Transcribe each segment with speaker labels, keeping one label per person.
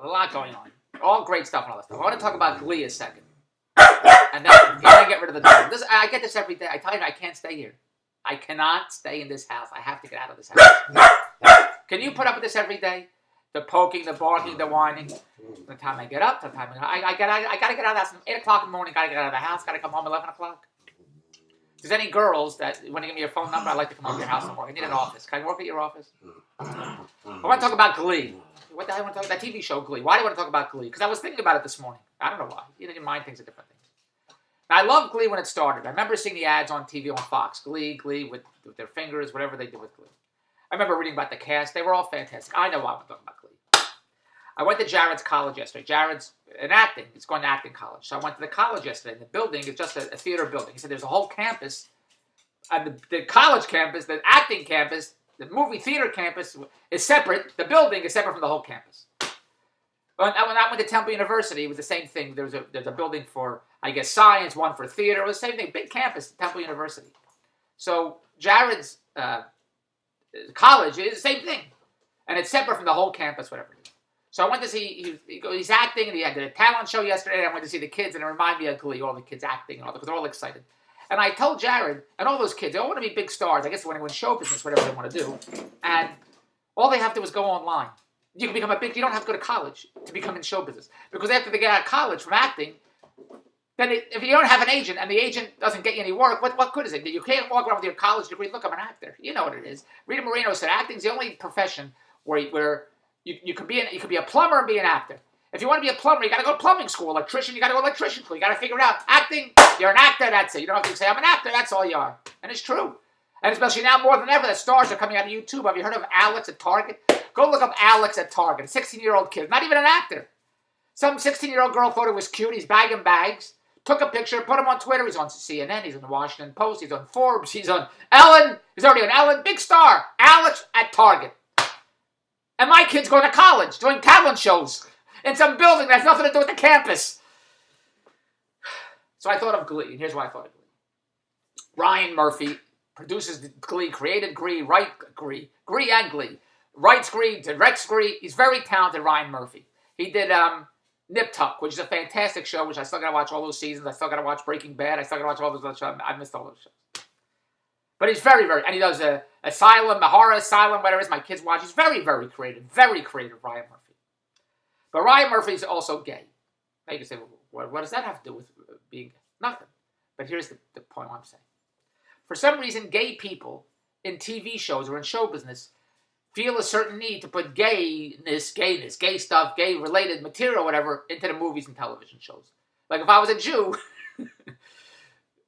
Speaker 1: A lot going on. All great stuff and all that stuff. I want to talk about Glee a second. And then get rid of the dog. I get this every day. I tell you, I can't stay here. I cannot stay in this house. I have to get out of this house. Can you put up with this every day? The poking, the barking, the whining. The time I get up, the time I got to get out of the house. 8 o'clock in the morning, got to get out of the house. Got to come home 11 o'clock. If there's any girls that want to give me your phone number, I'd like to come over to your house and work. I need an office. Can I work at your office? I want to talk about Glee. What the hell I want to talk about? That TV show, Glee. Why do I want to talk about Glee? Because I was thinking about it this morning. I don't know why. You didn't mind things are different things. Now, I love Glee when it started. I remember seeing the ads on TV on Fox. Glee with their fingers, whatever they did with Glee. I remember reading about the cast. They were all fantastic. I know why I want to talk about Glee. I went to Jared's college yesterday. Jared's in acting. He's going to acting college. So I went to the college yesterday. And the building is just a theater building. He said there's a whole campus. And the college campus, the acting campus, the movie theater campus is separate. The building is separate from the whole campus. When I went to Temple University, it was the same thing. There's a building for, I guess, science, one for theater. It was the same thing. Big campus, Temple University. So Jared's college is the same thing. And it's separate from the whole campus, whatever it is. So I went to see, he's acting, and he had a talent show yesterday, and I went to see the kids, and it reminded me of Glee, all the kids acting, and all that, because they're all excited. And I told Jared, and all those kids, they all want to be big stars. I guess they want to go in show business, whatever they want to do. And all they have to do is go online. You can become you don't have to go to college to become in show business. Because after they get out of college from acting, then if you don't have an agent, and the agent doesn't get you any work, what good is it? You can't walk around with your college degree, look, I'm an actor. You know what it is. Rita Moreno said acting's the only profession where you could be a plumber and be an actor. If you want to be a plumber, you got to go to plumbing school. Electrician, you got to go to electrician school. You got to figure it out. Acting, you're an actor, that's it. You don't have to say, I'm an actor, that's all you are. And it's true. And especially now more than ever, the stars are coming out of YouTube. Have you heard of Alex at Target? Go look up Alex at Target, a 16-year-old kid, not even an actor. Some 16-year-old girl thought it was cute. He's bagging bags, took a picture, put him on Twitter. He's on CNN, he's on the Washington Post, he's on Forbes, he's on Ellen. He's already on Ellen. Big star, Alex at Target. And my kid's going to college, doing talent shows in some building that has nothing to do with the campus. So I thought of Glee, and here's why I thought of Glee. Ryan Murphy produces Glee, created Glee, and Glee. Writes Glee, directs Glee. He's very talented, Ryan Murphy. He did Nip Tuck, which is a fantastic show, which I still got to watch all those seasons. I still got to watch Breaking Bad. I still got to watch all those other shows. I missed all those shows. But he's very, very, and he does Asylum, the horror asylum, whatever it is my kids watch. He's very, very creative, Ryan Murphy. But Ryan Murphy is also gay. Now you can say, well, what does that have to do with being gay? Nothing. But here's the point I'm saying. For some reason, gay people in TV shows or in show business feel a certain need to put gayness, gay stuff, gay-related material, whatever, into the movies and television shows. Like if I was a Jew,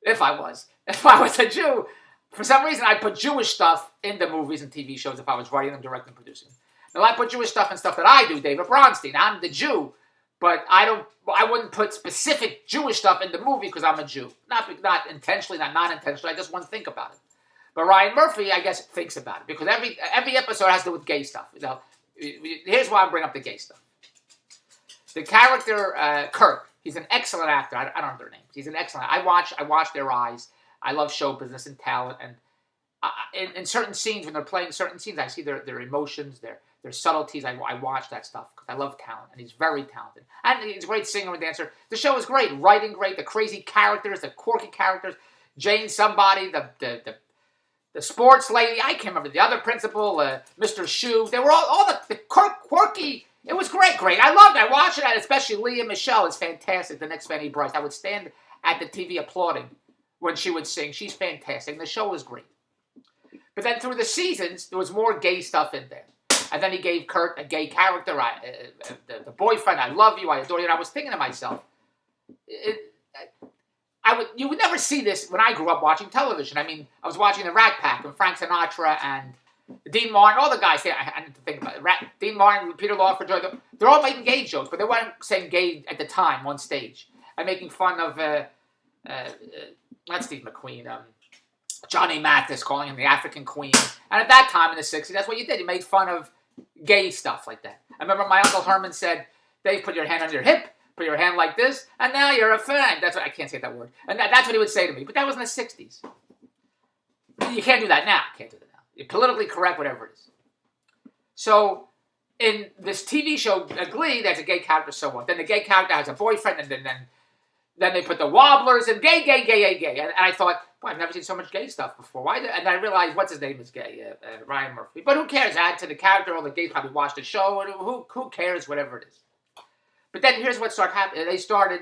Speaker 1: if I was a Jew, for some reason I'd put Jewish stuff in the movies and TV shows if I was writing them, directing, and producing them. Now I put Jewish stuff in stuff that I do, David Bronstein. I'm the Jew, but I wouldn't put specific Jewish stuff in the movie because I'm a Jew. Not intentionally, not non-intentionally. I just wouldn't think about it. But Ryan Murphy, I guess, thinks about it because every episode has to do with gay stuff. You know, here's why I bring up the gay stuff. The character Kirk, he's an excellent actor. I don't know their names. He's an excellent. I watch their eyes. I love show business and talent, and in certain scenes when they're playing certain scenes, I see their emotions, their subtleties. I watch that stuff because I love talent, and he's very talented. And he's a great singer and dancer. The show is great, writing great, the crazy characters, the quirky characters. Jane somebody, the sports lady, I can't remember, the other principal, Mr. Shu. They were all the quirky. It was great. I loved it. I watched it, especially Leah Michelle is fantastic, the next Fanny Bryce. I would stand at the TV applauding when she would sing. She's fantastic. The show was great. But then through the seasons, there was more gay stuff in there. And then he gave Kurt a gay character, the boyfriend, I love you, I adore you. And I was thinking to myself, you would never see this when I grew up watching television. I mean, I was watching the Rat Pack and Frank Sinatra and Dean Martin, all the guys there. I need to think about it. Dean Martin, Peter Lawford, they're all making gay jokes, but they weren't saying gay at the time on stage. And making fun of, not Steve McQueen, Johnny Mathis, calling him the African Queen. And at that time in the 60s, that's what you did. You made fun of gay stuff like that. I remember my Uncle Herman said, Dave, put your hand on your hip, put your hand like this, and now you're a fan. That's what, I can't say that word. And that's what he would say to me. But that was in the 60s. You can't do that now. You're politically correct, whatever it is. So in this TV show, Glee, there's a gay character, so what? Then the gay character has a boyfriend, and then they put the Wobblers and gay. And I thought, boy, I've never seen so much gay stuff before. Why? And I realized, what's his name is gay, Ryan Murphy. But who cares? Add to the character, all the gays probably watched the show, and who cares, whatever it is. But then here's what started happening. They started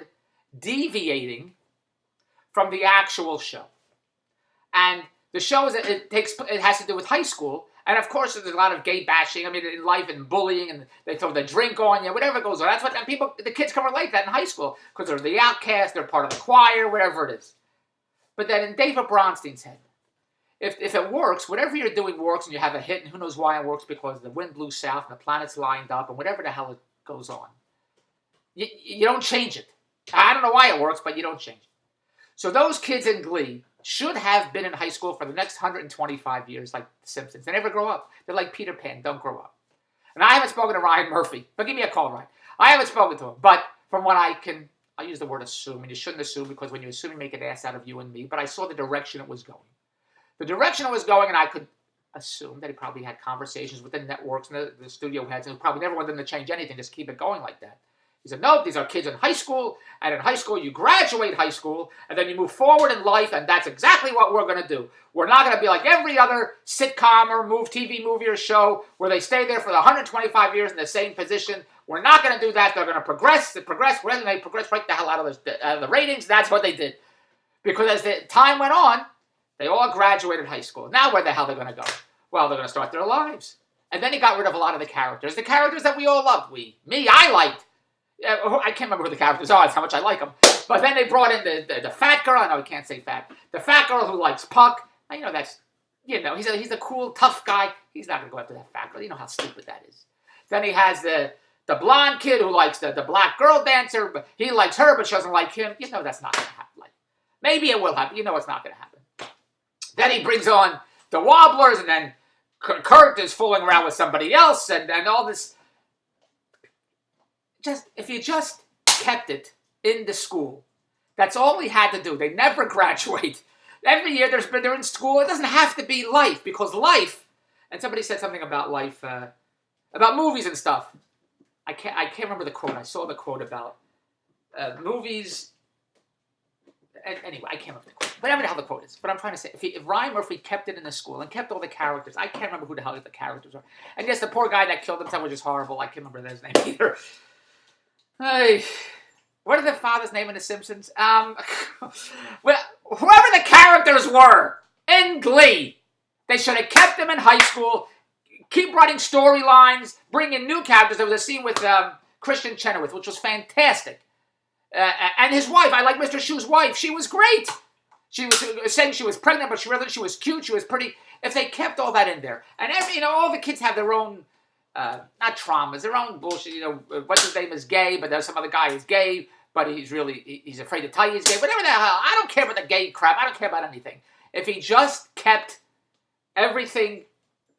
Speaker 1: deviating from the actual show. And the show, it has to do with high school. And of course, there's a lot of gay bashing. I mean, in life and bullying, and they throw the drink on you, whatever goes on. That's what, and the kids can relate to that in high school because they're the outcast, they're part of the choir, whatever it is. But then in David Bronstein's head, if it works, whatever you're doing works, and you have a hit, and who knows why it works, because the wind blew south and the planets lined up, and whatever the hell it goes on, you don't change it. I don't know why it works, but you don't change it. So those kids in Glee should have been in high school for the next 125 years, like The Simpsons. They never grow up. They're like Peter Pan, don't grow up. And I haven't spoken to Ryan Murphy, but give me a call, Ryan. I haven't spoken to him, but from what I use the word assume, and you shouldn't assume, because when you assume, you make an ass out of you and me, but I saw the direction it was going. The direction it was going, and I could assume that he probably had conversations with the networks and the studio heads, and probably never wanted them to change anything, just keep it going like that. He said, no, these are kids in high school, and in high school, you graduate high school, and then you move forward in life, and that's exactly what we're going to do. We're not going to be like every other sitcom or TV movie or show where they stay there for the 125 years in the same position. We're not going to do that. They're going to progress, and they progress right the hell out of the ratings. That's what they did. Because as the time went on, they all graduated high school. Now where the hell are they going to go? Well, they're going to start their lives. And then he got rid of a lot of the characters. The characters that we all loved. I liked. I can't remember who the characters are. That's how much I like them. But then they brought in the fat girl. I know we can't say fat. The fat girl who likes Puck. He's a cool, tough guy. He's not going to go after that fat girl. You know how stupid that is. Then he has the blonde kid who likes the black girl dancer. But he likes her, but she doesn't like him. You know that's not going to happen. Maybe it will happen. You know it's not going to happen. Then he brings on the Wobblers, and then Kurt is fooling around with somebody else, and all this. If you just kept it in the school, that's all we had to do. They never graduate. Every year they're in school. It doesn't have to be life, because life, and somebody said something about life, about movies and stuff. I can't remember the quote. I saw the quote about movies. Anyway, I can't remember the quote. Whatever the hell the quote is. But I'm trying to say, if Ryan Murphy kept it in the school and kept all the characters, I can't remember who the hell the characters are. And yes, the poor guy that killed himself was just horrible. I can't remember his name either. Hey, what are the father's name in The Simpsons? Well, whoever the characters were in Glee, they should have kept them in high school, keep writing storylines, bring in new characters. There was a scene with Christian Chenoweth, which was fantastic. And his wife, I like Mr. Shu's wife. She was great. She was saying she was pregnant, but she was cute. She was pretty. If they kept all that in there, and all the kids have their own. Not traumas, their own bullshit. What's his name is gay, but there's some other guy who's gay, but he's afraid to tell you he's gay. Whatever the hell, I don't care about the gay crap. I don't care about anything. If he just kept everything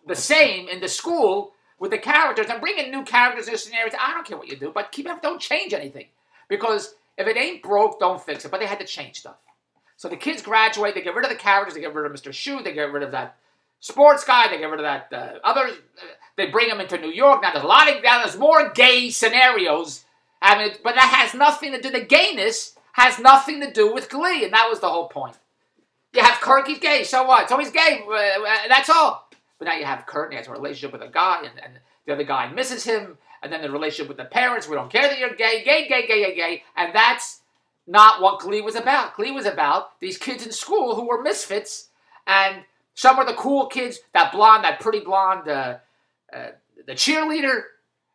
Speaker 1: the same in the school with the characters and bring in new characters and scenarios, I don't care what you do, but don't change anything, because if it ain't broke, don't fix it. But they had to change stuff. So the kids graduate, they get rid of the characters, they get rid of Mr. Shu, they get rid of that sports guy, they get rid of that other. They bring him into New York. Now there's more gay scenarios. But that has nothing to do. The gayness has nothing to do with Glee, and that was the whole point. You have Kirk, he's gay. So what? So he's gay. That's all. But now you have Kurt, and he has a relationship with a guy, and the other guy misses him, and then the relationship with the parents. We don't care that you're gay, and that's not what Glee was about. Glee was about these kids in school who were misfits, and some were the cool kids. That pretty blonde. The cheerleader,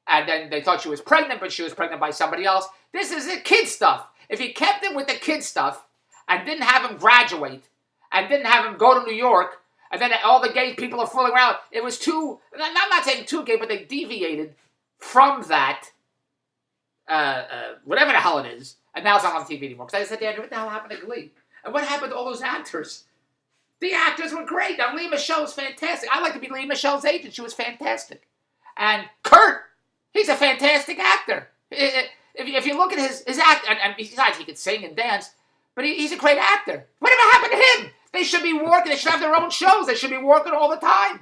Speaker 1: and then they thought she was pregnant, but she was pregnant by somebody else. This is the kid stuff. If you kept him with the kid stuff and didn't have him graduate and didn't have him go to New York, and then all the gay people are fooling around, it was too, I'm not saying too gay, but they deviated from that, whatever the hell it is, and now it's not on TV anymore. Because I said, Andrew, what the hell happened to Glee? And what happened to all those actors? The actors were great. Now, Lea Michele was fantastic. I like to be Lea Michele's agent. She was fantastic. And Kurt, he's a fantastic actor. If you look at his act, and besides, he could sing and dance, but he's a great actor. Whatever happened to him? They should be working. They should have their own shows. They should be working all the time.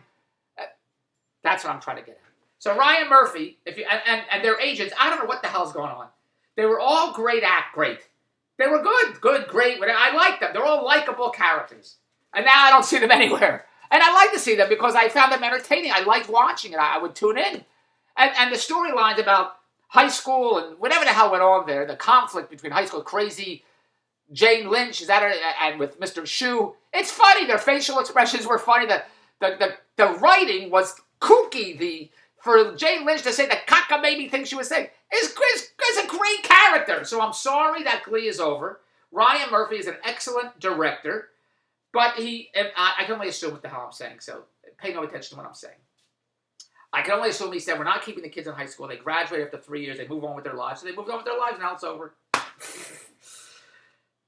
Speaker 1: That's what I'm trying to get at. So Ryan Murphy, if you and their agents, I don't know what the hell's going on. They were all great. They were good, great. I liked them. They're all likable characters. And now I don't see them anywhere. And I like to see them because I found them entertaining. I liked watching it. I would tune in. And the storylines about high school and whatever the hell went on there, the conflict between high school, crazy Jane Lynch, and with Mr. Shu. It's funny. Their facial expressions were funny. The writing was kooky. For Jane Lynch to say the cockamamie thing she was saying is a great character. So I'm sorry that Glee is over. Ryan Murphy is an excellent director, but I can only assume what the hell I'm saying, so pay no attention to what I'm saying. I can only assume he said, we're not keeping the kids in high school. They graduate after 3 years. They move on with their lives. So they moved on with their lives. Now it's over.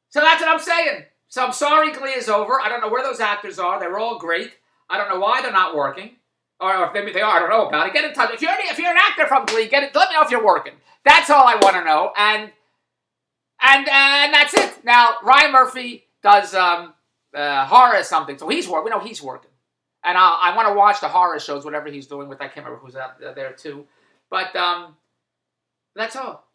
Speaker 1: So that's what I'm saying. So I'm sorry Glee is over. I don't know where those actors are. They were all great. I don't know why they're not working. Or if maybe they are, I don't know about it. Get in touch. If you're an actor from Glee, let me know if you're working. That's all I want to know. And that's it. Now, Ryan Murphy does horror or something. So he's working. We know he's working. And I want to watch the horror shows, whatever he's doing with, I can't remember who's out there too. But that's all.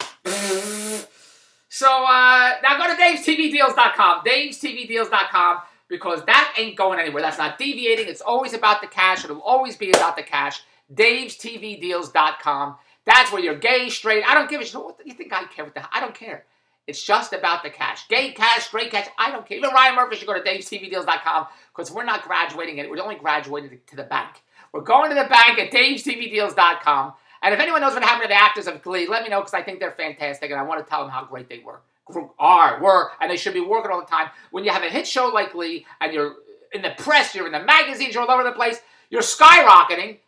Speaker 1: So now go to davestvdeals.com. davestvdeals.com. Because that ain't going anywhere. That's not deviating. It's always about the cash. It'll always be about the cash. davestvdeals.com. That's where you're gay, straight. I don't give a shit. What do you think I care what the hell? I don't care. It's just about the cash. Gay cash, straight cash, I don't care. Even Ryan Murphy should go to davestvdeals.com because we're not graduating it. We're only graduating to the bank. We're going to the bank at davestvdeals.com. And if anyone knows what happened to the actors of Glee, let me know because I think they're fantastic and I want to tell them how great they were, and they should be working all the time. When you have a hit show like Glee and you're in the press, you're in the magazines, you're all over the place, you're skyrocketing,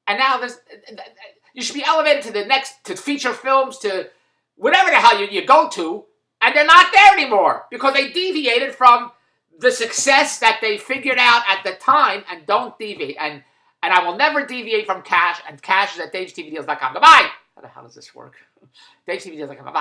Speaker 1: and now you should be elevated to feature films, to whatever the hell you go to, and they're not there anymore because they deviated from the success that they figured out at the time and don't deviate. And I will never deviate from cash, and cash is at davestvdeals.com. Goodbye. How the hell does this work? davestvdeals.com. Bye-bye.